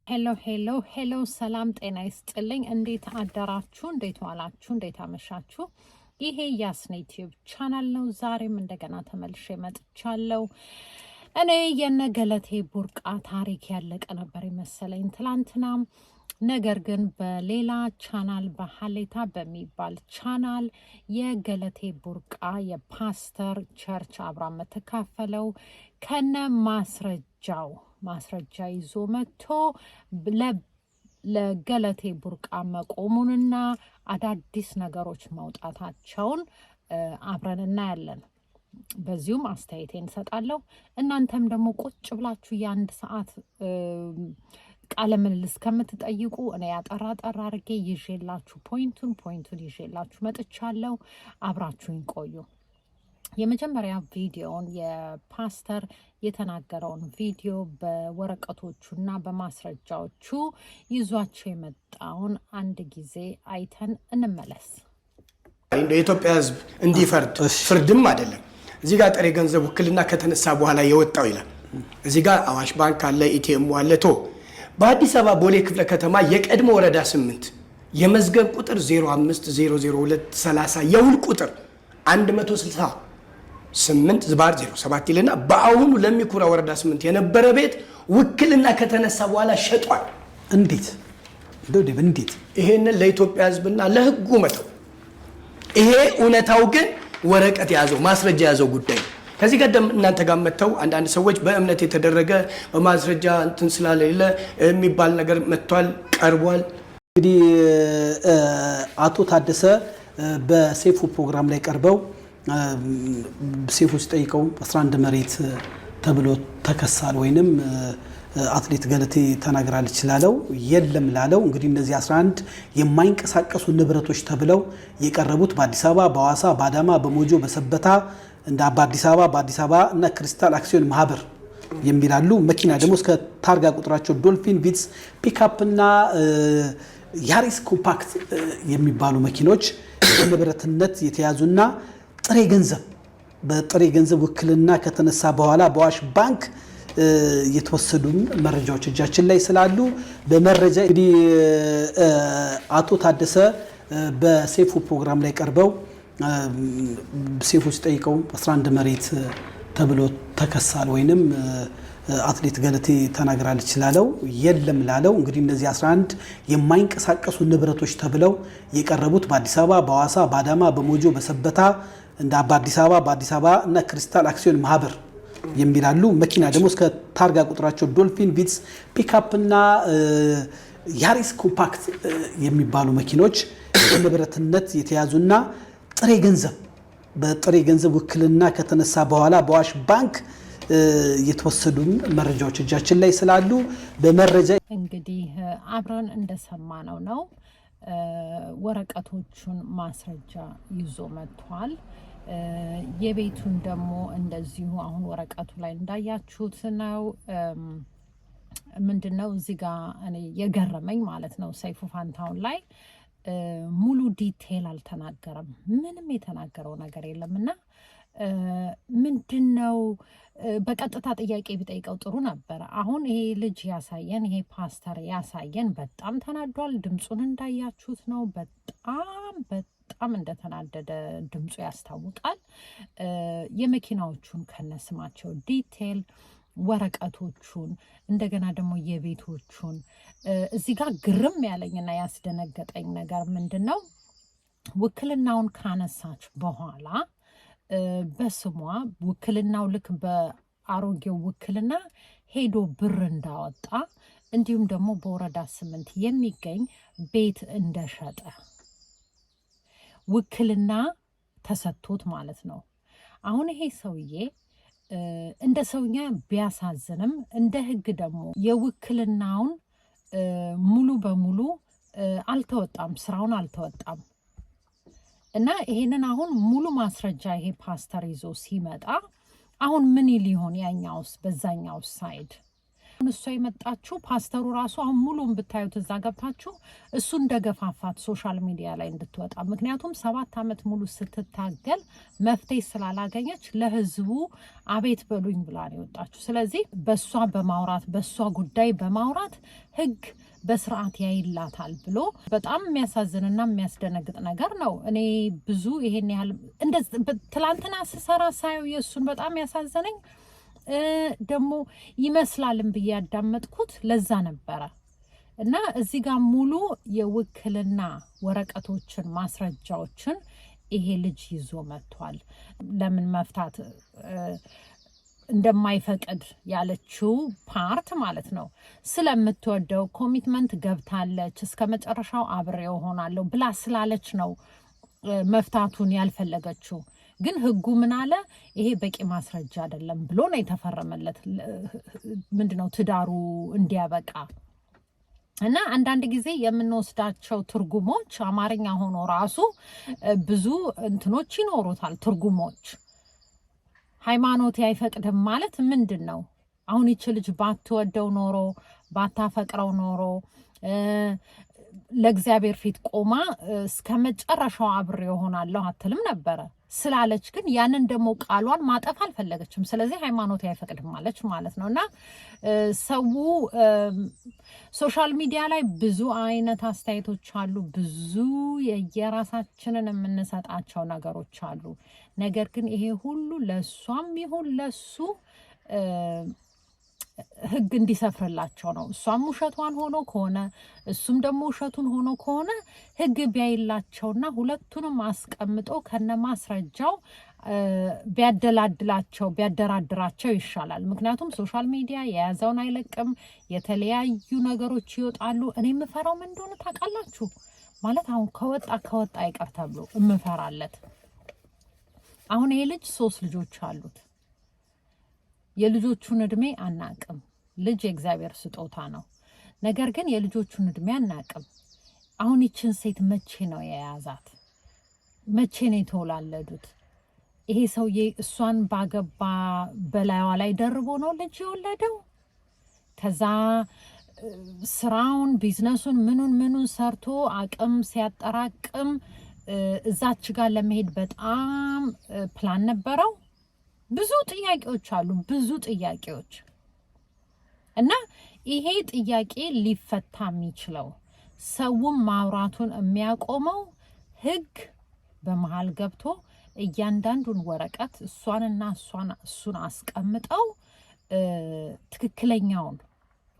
ሄሎ ሰላም ጤና ይስጥልኝ። እንዴት አደራችሁ? እንዴት ዋላችሁ? እንዴት አመሻችሁ? ይሄ ያስኔ ዩቲዩብ ቻናል ነው። ዛሬም እንደገና ተመልሼ መጥቻለሁ። እኔ የነገለቴ ቡርቃ ታሪክ ያለቀ ነበር መሰለኝ ትላንትና። ነገር ግን በሌላ ቻናል በሀሌታ በሚባል ቻናል የገለቴ ቡርቃ የፓስተር ቸርች አብራ የምትካፈለው ከነ ማስረጃ ይዞ መጥቶ ለገለቴ ቡርቃ መቆሙንና አዳዲስ ነገሮች መውጣታቸውን አብረን እናያለን። በዚሁም አስተያየቴን እንሰጣለሁ። እናንተም ደግሞ ቁጭ ብላችሁ የአንድ ሰዓት ቃለ ምልልስ ከምትጠይቁ እኔ ያጠራ አድርጌ ይዤላችሁ ፖይንቱን ይዤላችሁ መጥቻለሁ። አብራችሁኝ ቆዩ። የመጀመሪያ ቪዲዮውን የፓስተር የተናገረውን ቪዲዮ በወረቀቶቹና በማስረጃዎቹ ይዟቸው የመጣውን አንድ ጊዜ አይተን እንመለስ። የኢትዮጵያ ሕዝብ እንዲፈርድ ፍርድም አይደለም። እዚህ ጋር ጥሬ ገንዘብ ውክልና ከተነሳ በኋላ የወጣው ይላል። እዚህ ጋር አዋሽ ባንክ አለ፣ ኢቲኤም አለ። በአዲስ አበባ ቦሌ ክፍለ ከተማ የቀድሞ ወረዳ 8 የመዝገብ ቁጥር 0500230 የውል ቁጥር 168/07 ይልና በአሁኑ ለሚኩራ ወረዳ 8 የነበረ ቤት ውክልና ከተነሳ በኋላ ሸጧል። እንዴት ይሄንን ለኢትዮጵያ ሕዝብና ለሕጉ መተው። ይሄ እውነታው ግን ወረቀት ያዘው ማስረጃ ያዘው ጉዳይ። ከዚህ ቀደም እናንተ ጋር መጥተው አንዳንድ ሰዎች በእምነት የተደረገ በማስረጃ እንትን ስላሌለ የሚባል ነገር መጥቷል፣ ቀርቧል። እንግዲህ አቶ ታደሰ በሴፉ ፕሮግራም ላይ ቀርበው ሴፉ ሲጠይቀው 11 መሬት ተብሎ ተከሳል ወይንም አትሌት ገለቴ ተናግራለች ስላለው የለም ላለው እንግዲህ እነዚህ 11 የማይንቀሳቀሱ ንብረቶች ተብለው የቀረቡት በአዲስ አበባ፣ በሐዋሳ፣ በአዳማ፣ በሞጆ፣ በሰበታ እንደ በአዲስ አበባ እና ክሪስታል አክሲዮን ማህበር የሚላሉ መኪና ደግሞ እስከ ታርጋ ቁጥራቸው ዶልፊን፣ ቪትስ፣ ፒክአፕ እና ያሪስ ኮምፓክት የሚባሉ መኪኖች ንብረትነት የተያዙና በጥሬ ገንዘብ ውክልና ከተነሳ በኋላ በአዋሽ ባንክ የተወሰዱ መረጃዎች እጃችን ላይ ስላሉ በመረጃ እንግዲህ አቶ ታደሰ በሴፉ ፕሮግራም ላይ ቀርበው ሴፉ ሲጠይቀው 11 መሬት ተብሎ ተከሳል ወይንም አትሌት ገለቴ ተናግራለች ስላለው የለም ላለው እንግዲህ እነዚህ 11 የማይንቀሳቀሱ ንብረቶች ተብለው የቀረቡት በአዲስ አበባ፣ በሐዋሳ፣ በአዳማ፣ በሞጆ፣ በሰበታ እንደ በአዲስ አበባ እና ክሪስታል አክሲዮን ማህበር የሚላሉ መኪና ደግሞ እስከ ታርጋ ቁጥራቸው ዶልፊን፣ ቪትስ፣ ፒክአፕ እና ያሪስ ኮምፓክት የሚባሉ መኪኖች ንብረትነት የተያዙና በጥሬ ገንዘብ ውክልና ከተነሳ በኋላ በአዋሽ ባንክ የተወሰዱ መረጃዎች እጃችን ላይ ስላሉ በመረጃ እንግዲህ አብረን እንደሰማነው ነው። ወረቀቶቹን ማስረጃ ይዞ መጥቷል። የቤቱን ደግሞ እንደዚሁ አሁን ወረቀቱ ላይ እንዳያችሁት ነው። ምንድነው እዚህ ጋር እኔ የገረመኝ ማለት ነው ሰይፉ ፋንታውን ላይ ሙሉ ዲቴል አልተናገረም። ምንም የተናገረው ነገር የለምና ምንድነው በቀጥታ ጥያቄ ቢጠይቀው ጥሩ ነበር። አሁን ይሄ ልጅ ያሳየን፣ ይሄ ፓስተር ያሳየን በጣም ተናዷል። ድምፁን እንዳያችሁት ነው። በጣም እንደተናደደ ድምፁ ያስታውቃል። የመኪናዎቹን ከነስማቸው ዲቴል ወረቀቶቹን እንደገና ደግሞ የቤቶቹን እዚህ ጋር ግርም ያለኝና ያስደነገጠኝ ነገር ምንድን ነው ውክልናውን ካነሳች በኋላ በስሟ ውክልናው ልክ በአሮጌው ውክልና ሄዶ ብር እንዳወጣ እንዲሁም ደግሞ በወረዳ 8 የሚገኝ ቤት እንደሸጠ ውክልና ተሰጥቶት ማለት ነው። አሁን ይሄ ሰውዬ እንደ ሰውኛ ቢያሳዝንም እንደ ሕግ ደግሞ የውክልናውን ሙሉ በሙሉ አልተወጣም፣ ስራውን አልተወጣም። እና ይሄንን አሁን ሙሉ ማስረጃ ይሄ ፓስተር ይዞ ሲመጣ አሁን ምን ሊሆን ያኛውስ በዛኛው ሳይድ እሷ የመጣችሁ ፓስተሩ ራሱ አሁን ሙሉን ብታዩት እዛ ገብታችሁ እሱ እንደገፋፋት ሶሻል ሚዲያ ላይ እንድትወጣ ምክንያቱም 7 ዓመት ሙሉ ስትታገል መፍትሄ ስላላገኘች ለህዝቡ አቤት በሉኝ ብላ ነው የወጣችሁ። ስለዚህ በሷ በማውራት በሷ ጉዳይ በማውራት ህግ በስርዓት ያይላታል ብሎ በጣም የሚያሳዝንና የሚያስደነግጥ ነገር ነው። እኔ ብዙ ይሄን ያህል እንደዚህ ትላንትና ስሰራ ሳየው የሱን በጣም ያሳዘነኝ ደግሞ ይመስላልም ብዬ ያዳመጥኩት ለዛ ነበረ። እና እዚህ ጋር ሙሉ የውክልና ወረቀቶችን ማስረጃዎችን ይሄ ልጅ ይዞ መጥቷል። ለምን መፍታት እንደማይፈቅድ ያለችው ፓርት ማለት ነው። ስለምትወደው ኮሚትመንት ገብታለች እስከ መጨረሻው አብሬው ሆናለሁ ብላ ስላለች ነው መፍታቱን ያልፈለገችው። ግን ህጉ ምን አለ? ይሄ በቂ ማስረጃ አይደለም ብሎ ነው የተፈረመለት ምንድነው ትዳሩ እንዲያበቃ። እና አንዳንድ ጊዜ የምንወስዳቸው ትርጉሞች አማርኛ ሆኖ ራሱ ብዙ እንትኖች ይኖሩታል ትርጉሞች። ሃይማኖት አይፈቅድም ማለት ምንድነው? አሁን ይች ልጅ ባትወደው ኖሮ ባታፈቅረው ኖሮ ለእግዚአብሔር ፊት ቆማ እስከ መጨረሻው አብሬ ሆናለሁ አትልም ነበረ። ስላለች ግን ያንን ደግሞ ቃሏን ማጠፍ አልፈለገችም። ስለዚህ ሃይማኖት አይፈቅድም ማለች ማለት ነው። እና ሰው ሶሻል ሚዲያ ላይ ብዙ አይነት አስተያየቶች አሉ። ብዙ የየራሳችንን የምንሰጣቸው ነገሮች አሉ። ነገር ግን ይሄ ሁሉ ለሷም ይሁን ለሱ ህግ እንዲሰፍርላቸው ነው። እሷም ውሸቷን ሆኖ ከሆነ እሱም ደግሞ ውሸቱን ሆኖ ከሆነ ህግ ቢያይላቸውና ሁለቱንም አስቀምጦ ከነማስረጃው ቢያደላድላቸው ቢያደራድራቸው ይሻላል። ምክንያቱም ሶሻል ሚዲያ የያዘውን አይለቅም፣ የተለያዩ ነገሮች ይወጣሉ። እኔ የምፈራው ምን እንደሆነ ታውቃላችሁ? ማለት አሁን ከወጣ አይቀር ተብሎ እምፈራለት አሁን ይሄ ልጅ 3 ልጆች አሉት። የልጆቹን እድሜ አናቅም። ልጅ የእግዚአብሔር ስጦታ ነው። ነገር ግን የልጆቹን እድሜ አናቅም። አሁን ይችን ሴት መቼ ነው የያዛት? መቼ ነው የተወላለዱት? ይሄ ሰውዬ እሷን ባገባ በላይዋ ላይ ደርቦ ነው ልጅ የወለደው? ከዛ ስራውን ቢዝነሱን ምኑን ሰርቶ አቅም ሲያጠራቅም እዛች ጋር ለመሄድ በጣም ፕላን ነበረው። ብዙ ጥያቄዎች አሉ፣ ብዙ ጥያቄዎች። እና ይሄ ጥያቄ ሊፈታ የሚችለው ሰውም ማውራቱን የሚያቆመው ህግ በመሃል ገብቶ እያንዳንዱን ወረቀት እሷንና እሱን አስቀምጠው ትክክለኛውን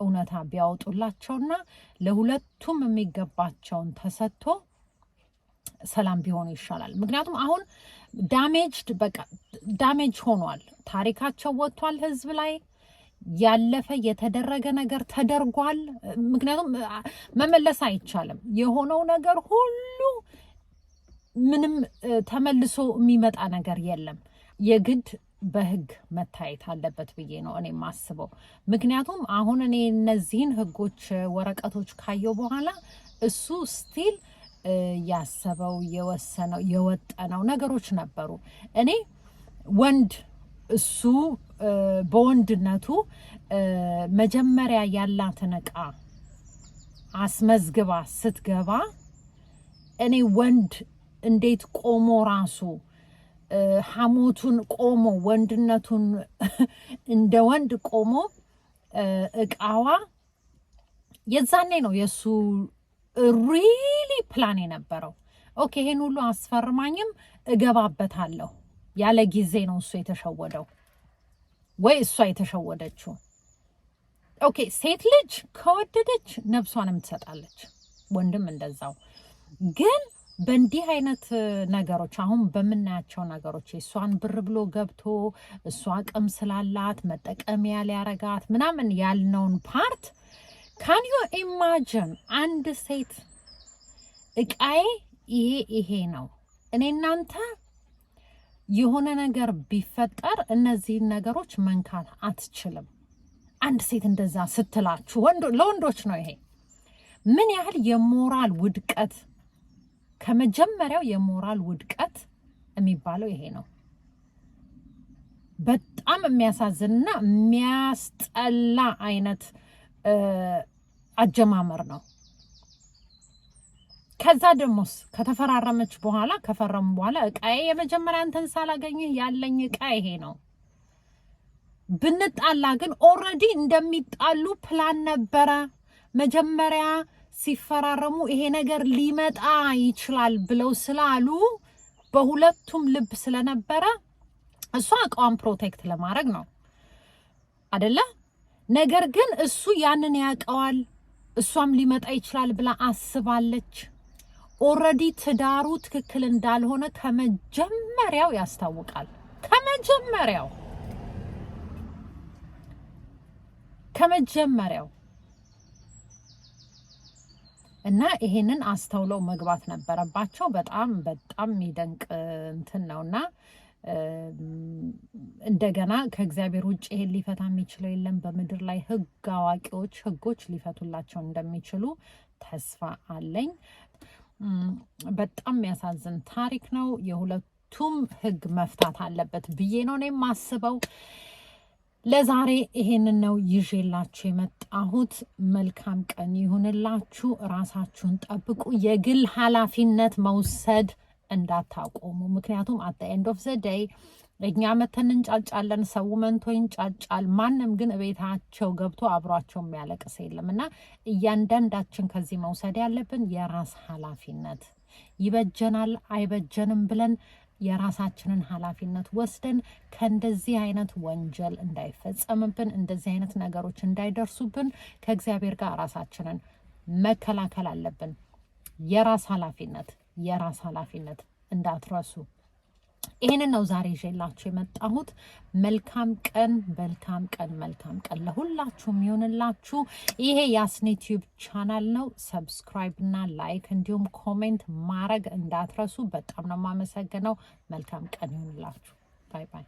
እውነታ ቢያወጡላቸውና ለሁለቱም የሚገባቸውን ተሰጥቶ ሰላም ቢሆኑ ይሻላል። ምክንያቱም አሁን ዳሜጅ ሆኗል። ታሪካቸው ወጥቷል። ህዝብ ላይ ያለፈ የተደረገ ነገር ተደርጓል። ምክንያቱም መመለስ አይቻልም። የሆነው ነገር ሁሉ ምንም ተመልሶ የሚመጣ ነገር የለም። የግድ በህግ መታየት አለበት ብዬ ነው እኔ የማስበው። ምክንያቱም አሁን እኔ እነዚህን ህጎች ወረቀቶች ካየው በኋላ እሱ ስቲል ያሰበው የወሰነው የወጠነው ነገሮች ነበሩ። እኔ ወንድ እሱ በወንድነቱ መጀመሪያ ያላትን ዕቃ አስመዝግባ ስትገባ እኔ ወንድ እንዴት ቆሞ ራሱ ሐሞቱን ቆሞ ወንድነቱን እንደ ወንድ ቆሞ ዕቃዋ የዛኔ ነው የሱ ሪሊ ፕላን የነበረው። ኦኬ ይሄን ሁሉ አስፈርማኝም እገባበታለሁ ያለ ጊዜ ነው እሱ የተሸወደው ወይ እሷ የተሸወደችው። ኦኬ ሴት ልጅ ከወደደች ነፍሷንም ትሰጣለች፣ ወንድም እንደዛው። ግን በእንዲህ አይነት ነገሮች አሁን በምናያቸው ነገሮች እሷን ብር ብሎ ገብቶ እሷ አቅም ስላላት መጠቀሚያ ሊያረጋት ምናምን ያልነውን ፓርት ካን ዩ ኢማጂን? አንድ ሴት እቃዬ ይሄ ነው፣ እኔ እናንተ የሆነ ነገር ቢፈጠር እነዚህን ነገሮች መንካት አትችልም። አንድ ሴት እንደዛ ስትላችሁ ለወንዶች ነው ይሄ። ምን ያህል የሞራል ውድቀት፣ ከመጀመሪያው የሞራል ውድቀት የሚባለው ይሄ ነው። በጣም የሚያሳዝንና የሚያስጠላ አይነት አጀማመር ነው። ከዛ ደሞስ ከተፈራረመች በኋላ ከፈረሙ በኋላ እቃዬ የመጀመሪያ እንትን ሳላገኝህ ያለኝ እቃ ይሄ ነው። ብንጣላ ግን ኦልሬዲ እንደሚጣሉ ፕላን ነበረ። መጀመሪያ ሲፈራረሙ ይሄ ነገር ሊመጣ ይችላል ብለው ስላሉ በሁለቱም ልብ ስለነበረ እሷ እቃዋን ፕሮቴክት ለማድረግ ነው አይደለ? ነገር ግን እሱ ያንን ያውቀዋል፣ እሷም ሊመጣ ይችላል ብላ አስባለች። ኦልሬዲ ትዳሩ ትክክል እንዳልሆነ ከመጀመሪያው ያስታውቃል። ከመጀመሪያው እና ይሄንን አስተውለው መግባት ነበረባቸው። በጣም የሚደንቅ እንትን ነውና እንደገና ከእግዚአብሔር ውጭ ይሄን ሊፈታ የሚችለው የለም በምድር ላይ ህጎች ሊፈቱላቸው እንደሚችሉ ተስፋ አለኝ። በጣም የሚያሳዝን ታሪክ ነው። የሁለቱም ህግ መፍታት አለበት ብዬ ነው የማስበው። ለዛሬ ይሄንን ነው ይዤላችሁ የመጣሁት። መልካም ቀን ይሁንላችሁ። ራሳችሁን ጠብቁ። የግል ኃላፊነት መውሰድ እንዳታቆሙ። ምክንያቱም አት ኤንድ ኦፍ ዘ ዴይ እኛ መተን እንጫጫለን፣ ሰው መንቶ ይንጫጫል። ማንም ግን ቤታቸው ገብቶ አብሯቸው የሚያለቅስ የለም እና እያንዳንዳችን ከዚህ መውሰድ ያለብን የራስ ኃላፊነት ይበጀናል አይበጀንም ብለን የራሳችንን ኃላፊነት ወስደን ከእንደዚህ አይነት ወንጀል እንዳይፈጸምብን፣ እንደዚህ አይነት ነገሮች እንዳይደርሱብን ከእግዚአብሔር ጋር ራሳችንን መከላከል አለብን። የራስ ኃላፊነት እንዳትረሱ። ይሄንን ነው ዛሬ ይዤላችሁ የመጣሁት። መልካም ቀን ለሁላችሁም ይሁንላችሁ። ይሄ ያስኔት ዩቲዩብ ቻናል ነው። ሰብስክራይብ እና ላይክ እንዲሁም ኮሜንት ማድረግ እንዳትረሱ። በጣም ነው የማመሰግነው። መልካም ቀን ይሁንላችሁ። ባይ ባይ።